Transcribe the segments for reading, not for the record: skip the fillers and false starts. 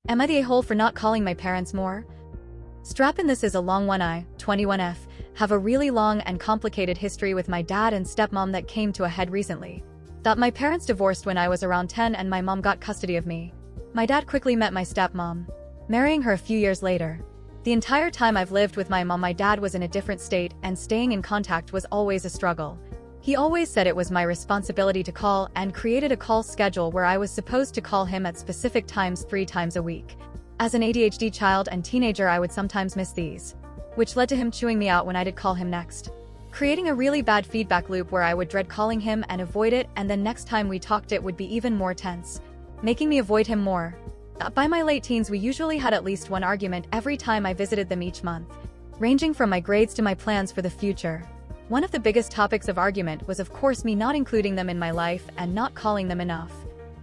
Am I the a-hole for not calling my parents more? Strap in, this is a long one. I, 21F, have a really long and complicated history with my dad and stepmom that came to a head recently. That my parents divorced when I was around 10 and my mom got custody of me. My dad quickly met my stepmom, marrying her a few years later. The entire time I've lived with my mom, my dad was in a different state, and staying in contact was always a struggle. He always said it was my responsibility to call, and created a call schedule where I was supposed to call him at specific times 3 times a week. As an ADHD child and teenager, I would sometimes miss these, which led to him chewing me out when I did call him next, creating a really bad feedback loop where I would dread calling him and avoid it, and then next time we talked it would be even more tense, making me avoid him more. By my late teens, we usually had at least one argument every time I visited them each month, ranging from my grades to my plans for the future. One of the biggest topics of argument was, of course, me not including them in my life and not calling them enough.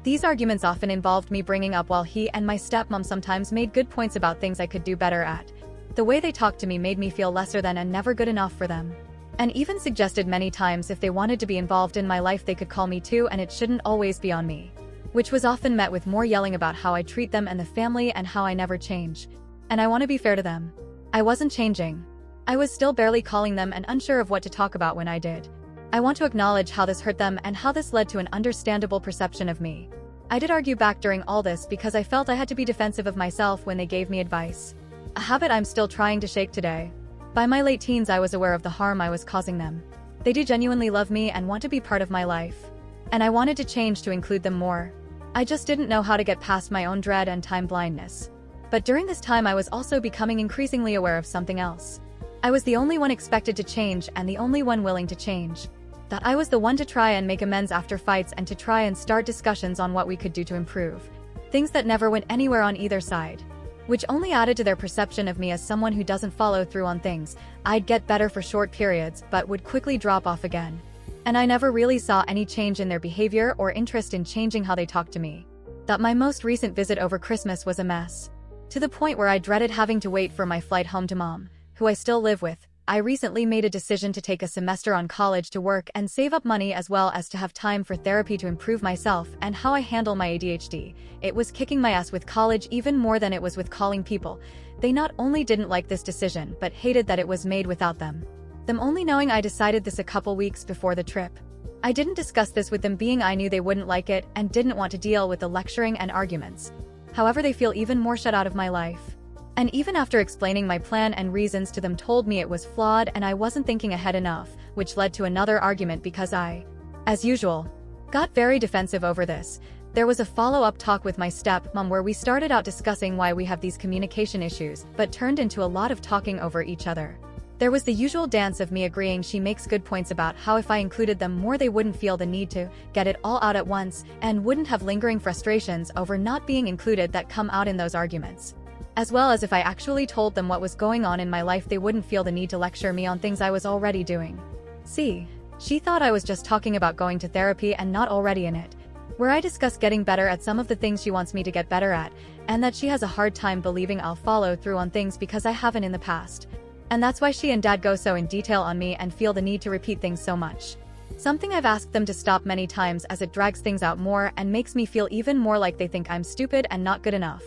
These arguments often involved me bringing up while he and my stepmom sometimes made good points about things I could do better at. The way they talked to me made me feel lesser than and never good enough for them. And even suggested many times if they wanted to be involved in my life they could call me too, and it shouldn't always be on me. Which was often met with more yelling about how I treat them and the family and how I never change. And I want to be fair to them. I wasn't changing. I was still barely calling them and unsure of what to talk about when I did. I want to acknowledge how this hurt them and how this led to an understandable perception of me. I did argue back during all this because I felt I had to be defensive of myself when they gave me advice. A habit I'm still trying to shake today. By my late teens, I was aware of the harm I was causing them. They do genuinely love me and want to be part of my life. And I wanted to change to include them more. I just didn't know how to get past my own dread and time blindness. But during this time I was also becoming increasingly aware of something else. I was the only one expected to change and the only one willing to change. That I was the one to try and make amends after fights and to try and start discussions on what we could do to improve. Things that never went anywhere on either side. Which only added to their perception of me as someone who doesn't follow through on things. I'd get better for short periods but would quickly drop off again. And I never really saw any change in their behavior or interest in changing how they talked to me. That my most recent visit over Christmas was a mess. To the point where I dreaded having to wait for my flight home to mom, who I still live with. I recently made a decision to take a semester on college to work and save up money as well as to have time for therapy to improve myself and how I handle my ADHD. It was kicking my ass with college even more than it was with calling people. They not only didn't like this decision but hated that it was made without them. Them only knowing I decided this a couple weeks before the trip. I didn't discuss this with them being I knew they wouldn't like it and didn't want to deal with the lecturing and arguments. However, they feel even more shut out of my life. And even after explaining my plan and reasons to them, told me it was flawed and I wasn't thinking ahead enough, which led to another argument because I, as usual, got very defensive over this. There was a follow-up talk with my stepmom where we started out discussing why we have these communication issues, but turned into a lot of talking over each other. There was the usual dance of me agreeing she makes good points about how if I included them more they wouldn't feel the need to get it all out at once and wouldn't have lingering frustrations over not being included that come out in those arguments. As well as if I actually told them what was going on in my life they wouldn't feel the need to lecture me on things I was already doing. See, she thought I was just talking about going to therapy and not already in it, where I discuss getting better at some of the things she wants me to get better at, and that she has a hard time believing I'll follow through on things because I haven't in the past. And that's why she and dad go so in detail on me and feel the need to repeat things so much. Something I've asked them to stop many times as it drags things out more and makes me feel even more like they think I'm stupid and not good enough.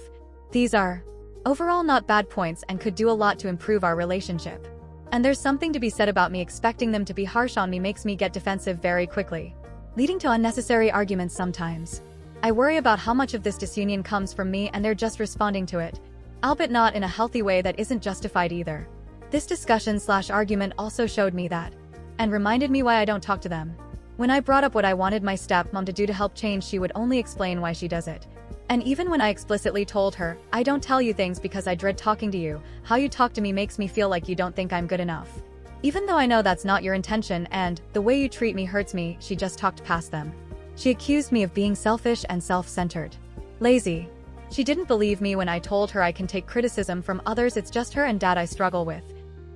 These are overall not bad points and could do a lot to improve our relationship. And there's something to be said about me expecting them to be harsh on me makes me get defensive very quickly, leading to unnecessary arguments sometimes. I worry about how much of this disunion comes from me and they're just responding to it, albeit not in a healthy way that isn't justified either. This discussion/argument also showed me that, and reminded me why I don't talk to them. When I brought up what I wanted my stepmom to do to help change, she would only explain why she does it. And even when I explicitly told her, I don't tell you things because I dread talking to you, how you talk to me makes me feel like you don't think I'm good enough. Even though I know that's not your intention and the way you treat me hurts me, she just talked past them. She accused me of being selfish and self-centered. Lazy. She didn't believe me when I told her I can take criticism from others, it's just her and dad I struggle with.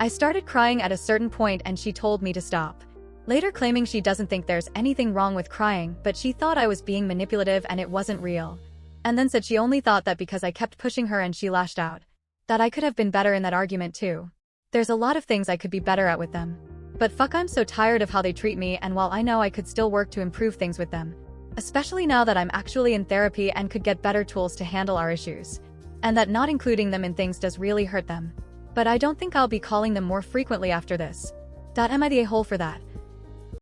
I started crying at a certain point and she told me to stop. Later claiming she doesn't think there's anything wrong with crying, but she thought I was being manipulative and it wasn't real. And then said she only thought that because I kept pushing her and she lashed out. That I could have been better in that argument too. There's a lot of things I could be better at with them. But fuck, I'm so tired of how they treat me, and while I know I could still work to improve things with them, especially now that I'm actually in therapy and could get better tools to handle our issues, and that not including them in things does really hurt them. But I don't think I'll be calling them more frequently after this. Am I the a-hole for that?